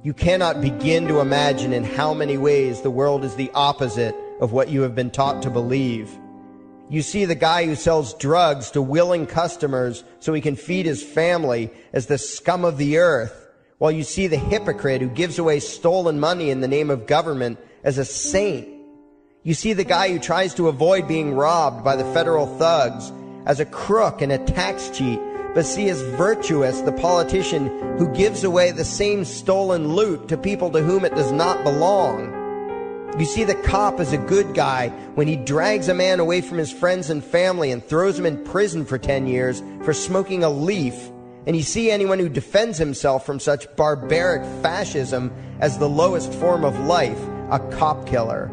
You cannot begin to imagine in how many ways the world is the opposite of what you have been taught to believe. You see the guy who sells drugs to willing customers so he can feed his family as the scum of the earth, while you see the hypocrite who gives away stolen money in the name of government as a saint. You see the guy who tries to avoid being robbed by the federal thugs as a crook and a tax cheat, but see as virtuous the politician who gives away the same stolen loot to people to whom it does not belong. You see the cop as a good guy when he drags a man away from his friends and family and throws him in prison for 10 years for smoking a leaf. And you see anyone who defends himself from such barbaric fascism as the lowest form of life, a cop killer.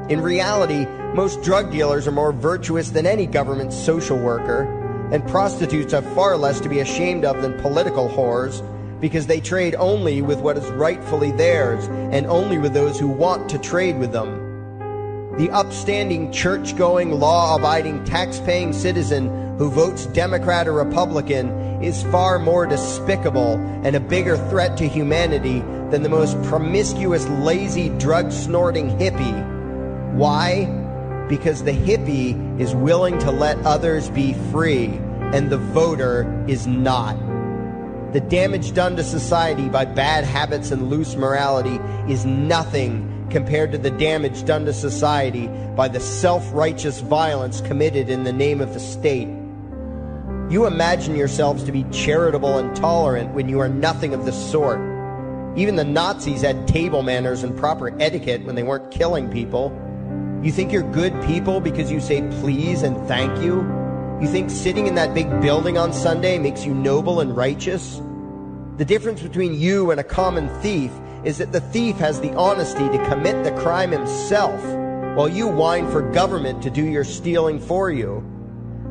In reality, most drug dealers are more virtuous than any government social worker, and prostitutes have far less to be ashamed of than political whores, because they trade only with what is rightfully theirs, and only with those who want to trade with them. The upstanding, church-going, law-abiding, tax-paying citizen who votes Democrat or Republican is far more despicable and a bigger threat to humanity than the most promiscuous, lazy, drug-snorting hippie. Why? Because the hippie is willing to let others be free, and the voter is not. The damage done to society by bad habits and loose morality is nothing compared to the damage done to society by the self-righteous violence committed in the name of the state. You imagine yourselves to be charitable and tolerant when you are nothing of the sort. Even the Nazis had table manners and proper etiquette when they weren't killing people. You think you're good people because you say please and thank you? You think sitting in that big building on Sunday makes you noble and righteous? The difference between you and a common thief is that the thief has the honesty to commit the crime himself, while you whine for government to do your stealing for you.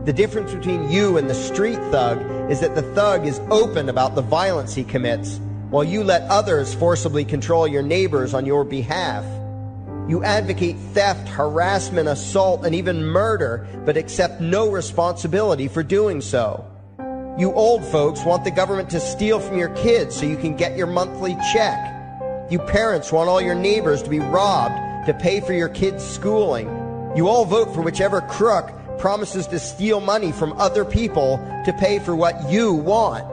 The difference between you and the street thug is that the thug is open about the violence he commits, while you let others forcibly control your neighbors on your behalf. You advocate theft, harassment, assault, and even murder, but accept no responsibility for doing so. You old folks want the government to steal from your kids so you can get your monthly check. You parents want all your neighbors to be robbed to pay for your kids' schooling. You all vote for whichever crook promises to steal money from other people to pay for what you want.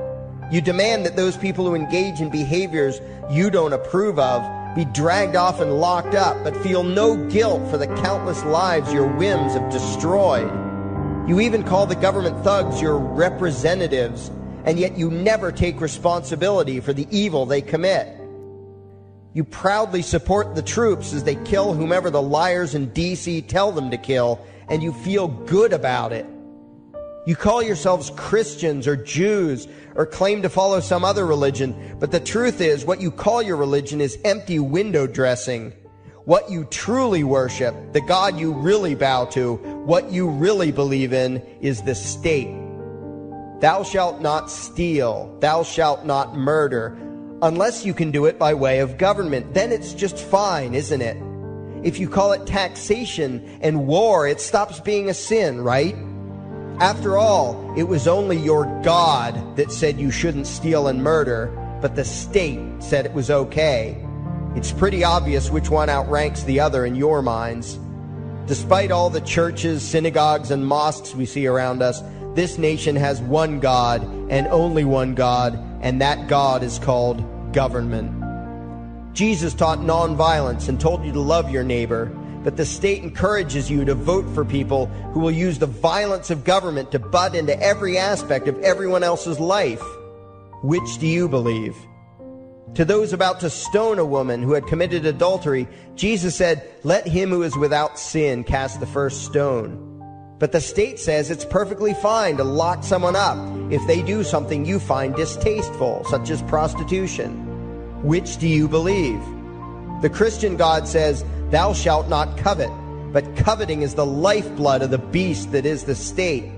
You demand that those people who engage in behaviors you don't approve of be dragged off and locked up, but feel no guilt for the countless lives your whims have destroyed. You even call the government thugs your representatives, and yet you never take responsibility for the evil they commit. You proudly support the troops as they kill whomever the liars in D.C. tell them to kill, and you feel good about it. You call yourselves Christians or Jews or claim to follow some other religion, but the truth is what you call your religion is empty window dressing. What you truly worship, the God you really bow to, what you really believe in is the state. Thou shalt not steal, thou shalt not murder, unless you can do it by way of government. Then it's just fine, isn't it? If you call it taxation and war, it stops being a sin, right? After all, it was only your God that said you shouldn't steal and murder, but the state said it was okay. It's pretty obvious which one outranks the other in your minds. Despite all the churches, synagogues, and mosques we see around us, this nation has one God and only one God, and that God is called government. Jesus taught nonviolence and told you to love your neighbor, but the state encourages you to vote for people who will use the violence of government to butt into every aspect of everyone else's life. Which do you believe? To those about to stone a woman who had committed adultery, Jesus said, "Let him who is without sin cast the first stone." But the state says it's perfectly fine to lock someone up if they do something you find distasteful, such as prostitution. Which do you believe? The Christian God says, "Thou shalt not covet," but coveting is the lifeblood of the beast that is the state.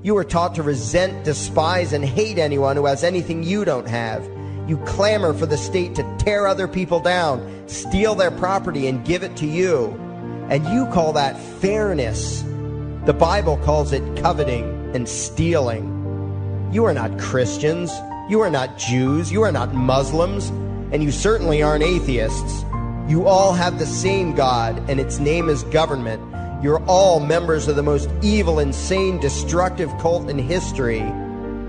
You are taught to resent, despise, and hate anyone who has anything you don't have. You clamor for the state to tear other people down, steal their property, and give it to you. And you call that fairness. The Bible calls it coveting and stealing. You are not Christians. You are not Jews. You are not Muslims. and you certainly aren't atheists. You all have the same God, and its name is government. You're all members of the most evil, insane, destructive cult in history.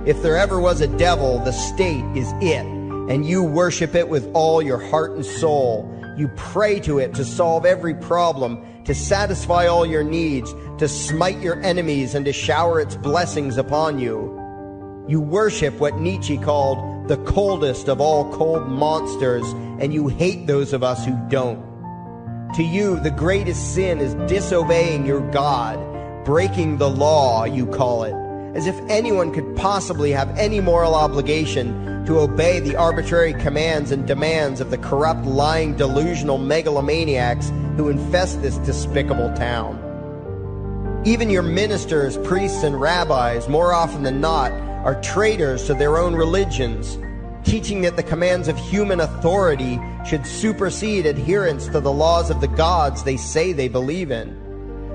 If there ever was a devil, the state is it, and you worship it with all your heart and soul. You pray to it to solve every problem, to satisfy all your needs, to smite your enemies, and to shower its blessings upon you. You worship what Nietzsche called the coldest of all cold monsters, and you hate those of us who don't. To you, the greatest sin is disobeying your God, breaking the law, you call it, as if anyone could possibly have any moral obligation to obey the arbitrary commands and demands of the corrupt, lying, delusional megalomaniacs who infest this despicable town. Even your ministers, priests, and rabbis, more often than not, are traitors to their own religions, teaching that the commands of human authority should supersede adherence to the laws of the gods they say they believe in.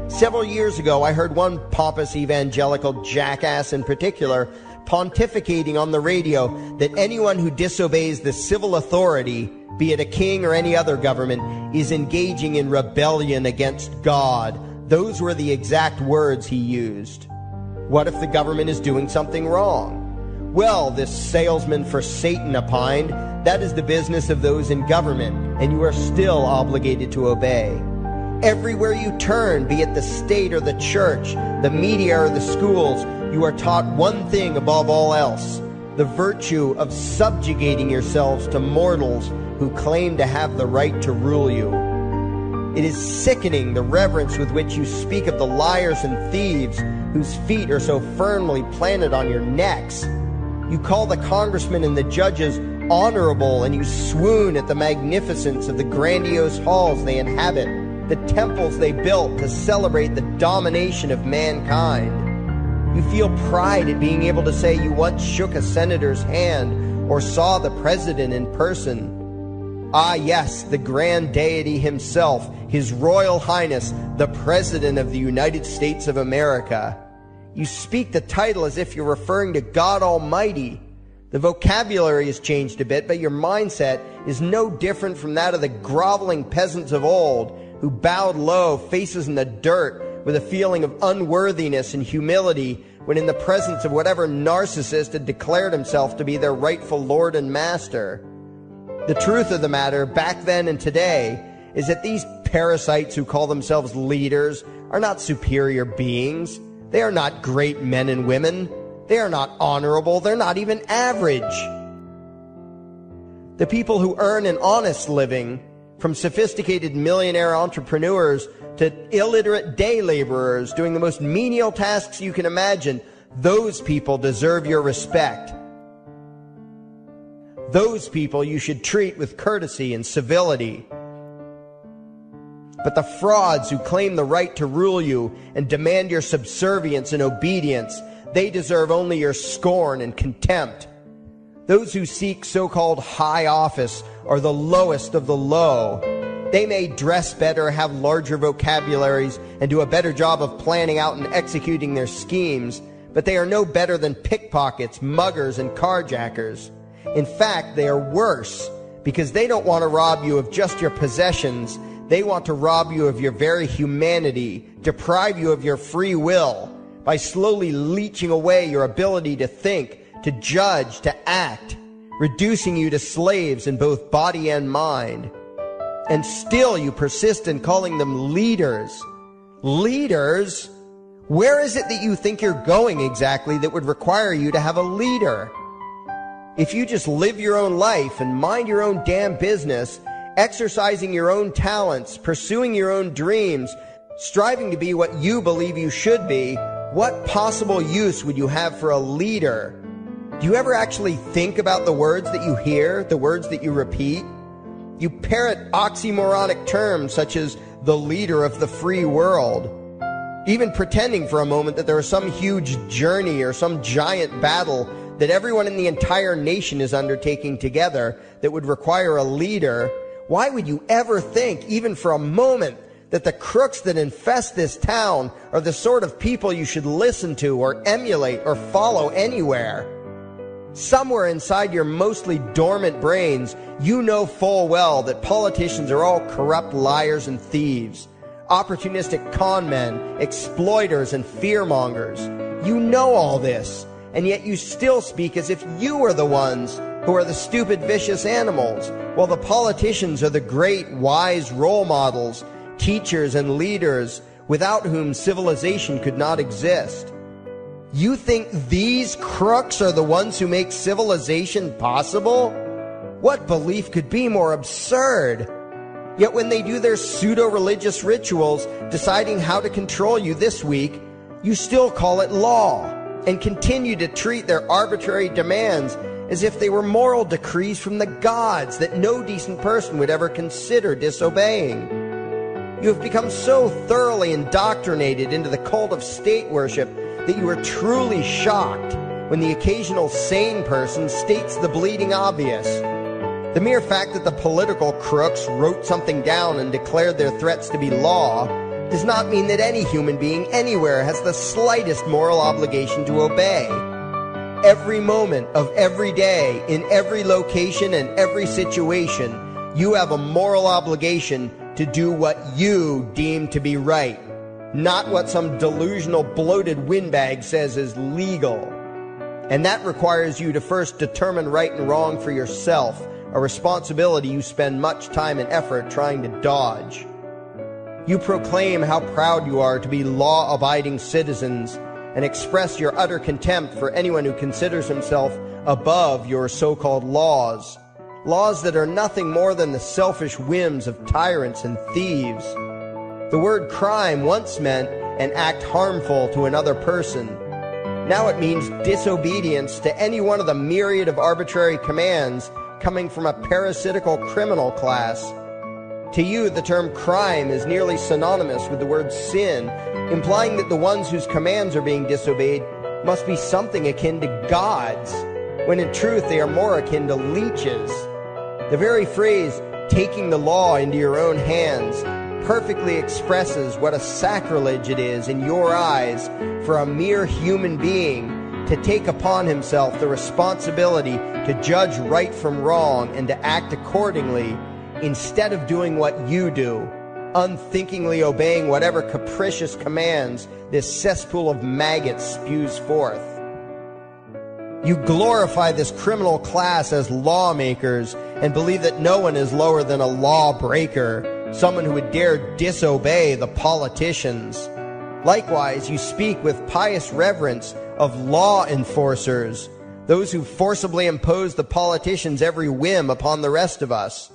Several years ago, I heard one pompous evangelical jackass in particular pontificating on the radio that anyone who disobeys the civil authority, be it a king or any other government, is engaging in rebellion against God. Those were the exact words he used. What if the government is doing something wrong? Well, this salesman for Satan opined, that is the business of those in government, and you are still obligated to obey. Everywhere you turn, be it the state or the church, the media or the schools, you are taught one thing above all else, the virtue of subjugating yourselves to mortals who claim to have the right to rule you. It is sickening the reverence with which you speak of the liars and thieves whose feet are so firmly planted on your necks. You call the congressmen and the judges honorable, and you swoon at the magnificence of the grandiose halls they inhabit, the temples they built to celebrate the domination of mankind. You feel pride at being able to say you once shook a senator's hand or saw the president in person. Ah, yes, the grand deity himself, His Royal Highness, the President of the United States of America. You speak the title as if you're referring to God Almighty. The vocabulary has changed a bit, but your mindset is no different from that of the groveling peasants of old who bowed low, faces in the dirt, with a feeling of unworthiness and humility when in the presence of whatever narcissist had declared himself to be their rightful lord and master. The truth of the matter, back then and today, is that these parasites who call themselves leaders are not superior beings. They are not great men and women. They are not honorable. They're not even average. The people who earn an honest living, from sophisticated millionaire entrepreneurs to illiterate day laborers doing the most menial tasks you can imagine, those people deserve your respect. Those people you should treat with courtesy and civility. But the frauds who claim the right to rule you and demand your subservience and obedience, they deserve only your scorn and contempt. Those who seek so-called high office are the lowest of the low. They may dress better, have larger vocabularies, and do a better job of planning out and executing their schemes, but they are no better than pickpockets, muggers, and carjackers. In fact, they are worse, because they don't want to rob you of just your possessions. They want to rob you of your very humanity, deprive you of your free will, by slowly leeching away your ability to think, to judge, to act, reducing you to slaves in both body and mind. And still you persist in calling them leaders. Leaders? Where is it that you think you're going exactly that would require you to have a leader? If you just live your own life and mind your own damn business, exercising your own talents, pursuing your own dreams, striving to be what you believe you should be, what possible use would you have for a leader? Do you ever actually think about the words that you hear, the words that you repeat? You parrot oxymoronic terms such as the leader of the free world, even pretending for a moment that there is some huge journey or some giant battle that everyone in the entire nation is undertaking together that would require a leader. Why would you ever think, even for a moment, that the crooks that infest this town are the sort of people you should listen to or emulate or follow anywhere? Somewhere inside your mostly dormant brains, you know full well that politicians are all corrupt liars and thieves, opportunistic con men, exploiters, and fearmongers. You know all this, and yet you still speak as if you are the ones who are the stupid, vicious animals, while the politicians are the great, wise role models, teachers, and leaders without whom civilization could not exist. You think these crooks are the ones who make civilization possible? What belief could be more absurd? Yet when they do their pseudo-religious rituals, deciding how to control you this week, you still call it law, and continue to treat their arbitrary demands as if they were moral decrees from the gods that no decent person would ever consider disobeying. You have become so thoroughly indoctrinated into the cult of state worship that you are truly shocked when the occasional sane person states the bleeding obvious. The mere fact that the political crooks wrote something down and declared their threats to be law does not mean that any human being anywhere has the slightest moral obligation to obey. Every moment of every day, in every location and every situation, you have a moral obligation to do what you deem to be right, not what some delusional bloated windbag says is legal. And that requires you to first determine right and wrong for yourself, a responsibility you spend much time and effort trying to dodge. You proclaim how proud you are to be law-abiding citizens and express your utter contempt for anyone who considers himself above your so-called laws, laws that are nothing more than the selfish whims of tyrants and thieves. The word crime once meant an act harmful to another person. Now it means disobedience to any one of the myriad of arbitrary commands coming from a parasitical criminal class. To you, the term crime is nearly synonymous with the word sin, implying that the ones whose commands are being disobeyed must be something akin to gods, when in truth they are more akin to leeches. The very phrase, taking the law into your own hands, perfectly expresses what a sacrilege it is in your eyes for a mere human being to take upon himself the responsibility to judge right from wrong and to act accordingly, instead of doing what you do, unthinkingly obeying whatever capricious commands this cesspool of maggots spews forth. You glorify this criminal class as lawmakers and believe that no one is lower than a lawbreaker, someone who would dare disobey the politicians. Likewise, you speak with pious reverence of law enforcers, those who forcibly impose the politicians' every whim upon the rest of us.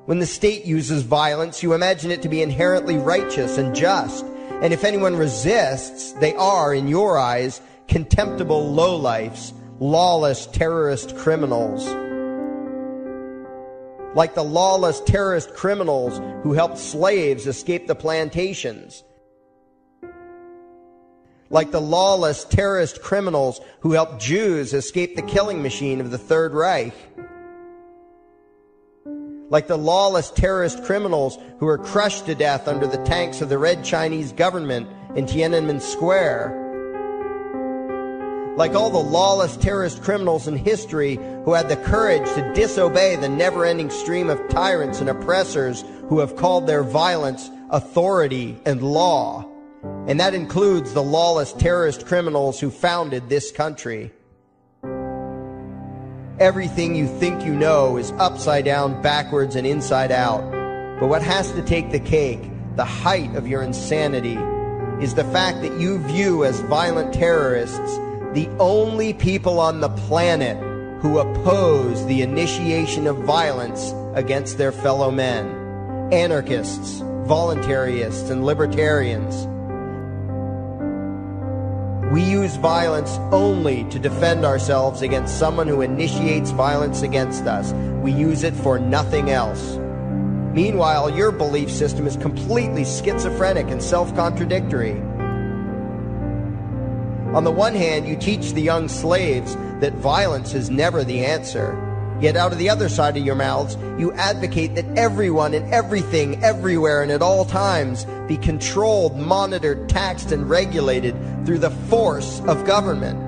When the state uses violence, you imagine it to be inherently righteous and just, and if anyone resists, they are, in your eyes, contemptible lowlifes, lawless terrorist criminals. Like the lawless terrorist criminals who helped slaves escape the plantations. Like the lawless terrorist criminals who helped Jews escape the killing machine of the Third Reich. Like the lawless terrorist criminals who were crushed to death under the tanks of the Red Chinese government in Tiananmen Square. Like all the lawless terrorist criminals in history who had the courage to disobey the never-ending stream of tyrants and oppressors who have called their violence authority and law. And that includes the lawless terrorist criminals who founded this country. Everything you think you know is upside down, backwards, and inside out. But what has to take the cake, the height of your insanity, is the fact that you view as violent terrorists the only people on the planet who oppose the initiation of violence against their fellow men. Anarchists, voluntarists, and libertarians. We use violence only to defend ourselves against someone who initiates violence against us. We use it for nothing else. Meanwhile, your belief system is completely schizophrenic and self-contradictory. On the one hand, you teach the young slaves that violence is never the answer. Yet out of the other side of your mouths, you advocate that everyone and everything, everywhere and at all times be controlled, monitored, taxed, and regulated through the force of government.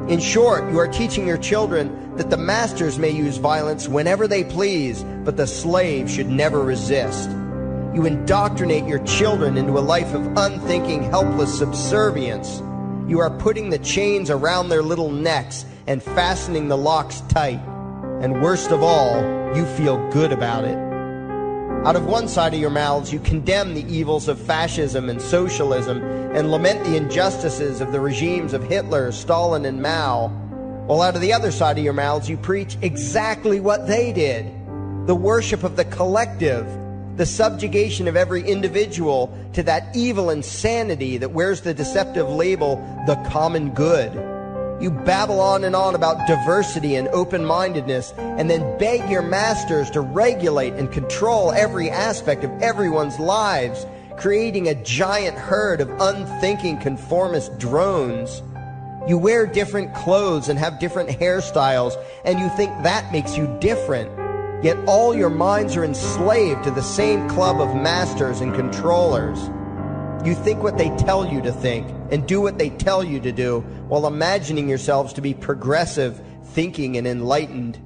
In short, you are teaching your children that the masters may use violence whenever they please, but the slave should never resist. You indoctrinate your children into a life of unthinking, helpless subservience. You are putting the chains around their little necks and fastening the locks tight. And worst of all, you feel good about it. Out of one side of your mouths, you condemn the evils of fascism and socialism and lament the injustices of the regimes of Hitler, Stalin, and Mao. While out of the other side of your mouths, you preach exactly what they did. The worship of the collective, the subjugation of every individual to that evil insanity that wears the deceptive label, the common good. You babble on and on about diversity and open-mindedness, and then beg your masters to regulate and control every aspect of everyone's lives, creating a giant herd of unthinking conformist drones. You wear different clothes and have different hairstyles, and you think that makes you different. Yet all your minds are enslaved to the same club of masters and controllers. You think what they tell you to think and do what they tell you to do while imagining yourselves to be progressive, thinking, and enlightened.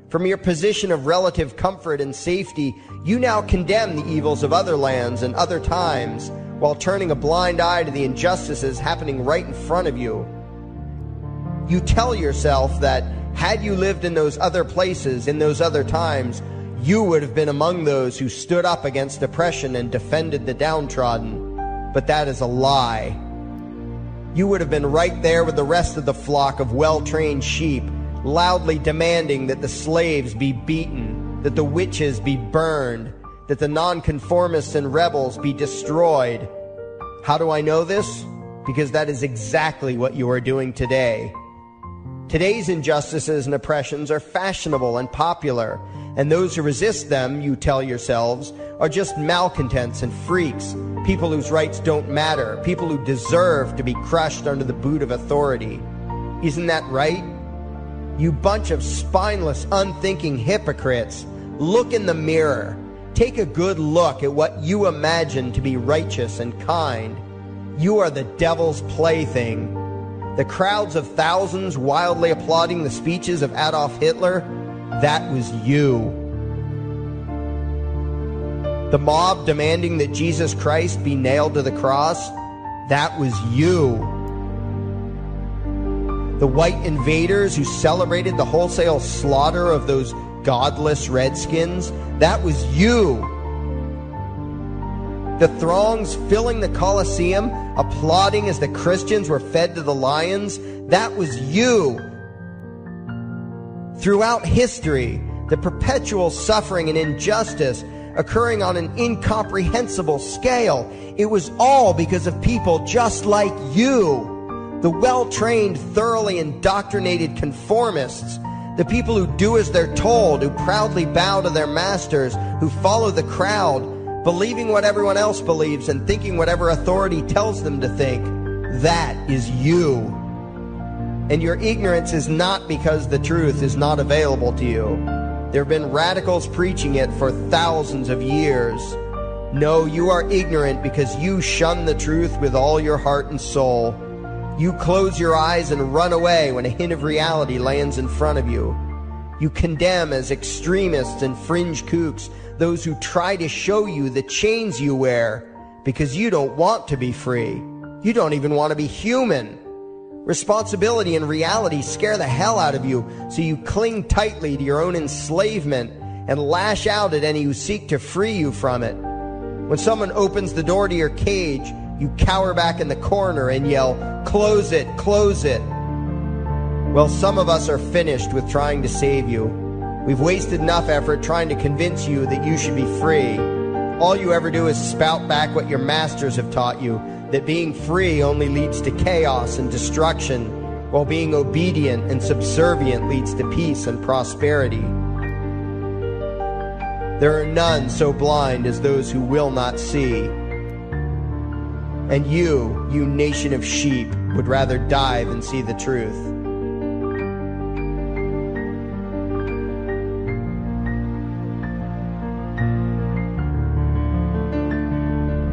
From your position of relative comfort and safety, you now condemn the evils of other lands and other times while turning a blind eye to the injustices happening right in front of you. You tell yourself that had you lived in those other places, in those other times, you would have been among those who stood up against oppression and defended the downtrodden. But that is a lie. You would have been right there with the rest of the flock of well-trained sheep, loudly demanding that the slaves be beaten, that the witches be burned, that the nonconformists and rebels be destroyed. How do I know this? Because that is exactly what you are doing today. Today's injustices and oppressions are fashionable and popular, and those who resist them, you tell yourselves, are just malcontents and freaks, people whose rights don't matter, people who deserve to be crushed under the boot of authority. Isn't that right? You bunch of spineless, unthinking hypocrites, look in the mirror. Take a good look at what you imagine to be righteous and kind. You are the devil's plaything. The crowds of thousands wildly applauding the speeches of Adolf Hitler, that was you. The mob demanding that Jesus Christ be nailed to the cross, that was you. The white invaders who celebrated the wholesale slaughter of those godless redskins, that was you. The throngs filling the Colosseum, applauding as the Christians were fed to the lions, that was you. Throughout history, the perpetual suffering and injustice occurring on an incomprehensible scale, it was all because of people just like you. The well-trained, thoroughly indoctrinated conformists, the people who do as they're told, who proudly bow to their masters, who follow the crowd, believing what everyone else believes and thinking whatever authority tells them to think. That is you. And your ignorance is not because the truth is not available to you. There have been radicals preaching it for thousands of years. No, you are ignorant because you shun the truth with all your heart and soul. You close your eyes and run away when a hint of reality lands in front of you. You condemn as extremists and fringe kooks those who try to show you the chains you wear because you don't want to be free. You don't even want to be human. Responsibility and reality scare the hell out of you, so you cling tightly to your own enslavement and lash out at any who seek to free you from it. When someone opens the door to your cage, you cower back in the corner and yell, "Close it, close it." Well, some of us are finished with trying to save you. We've wasted enough effort trying to convince you that you should be free. All you ever do is spout back what your masters have taught you, that being free only leads to chaos and destruction, while being obedient and subservient leads to peace and prosperity. There are none so blind as those who will not see. And you nation of sheep, would rather die than see the truth.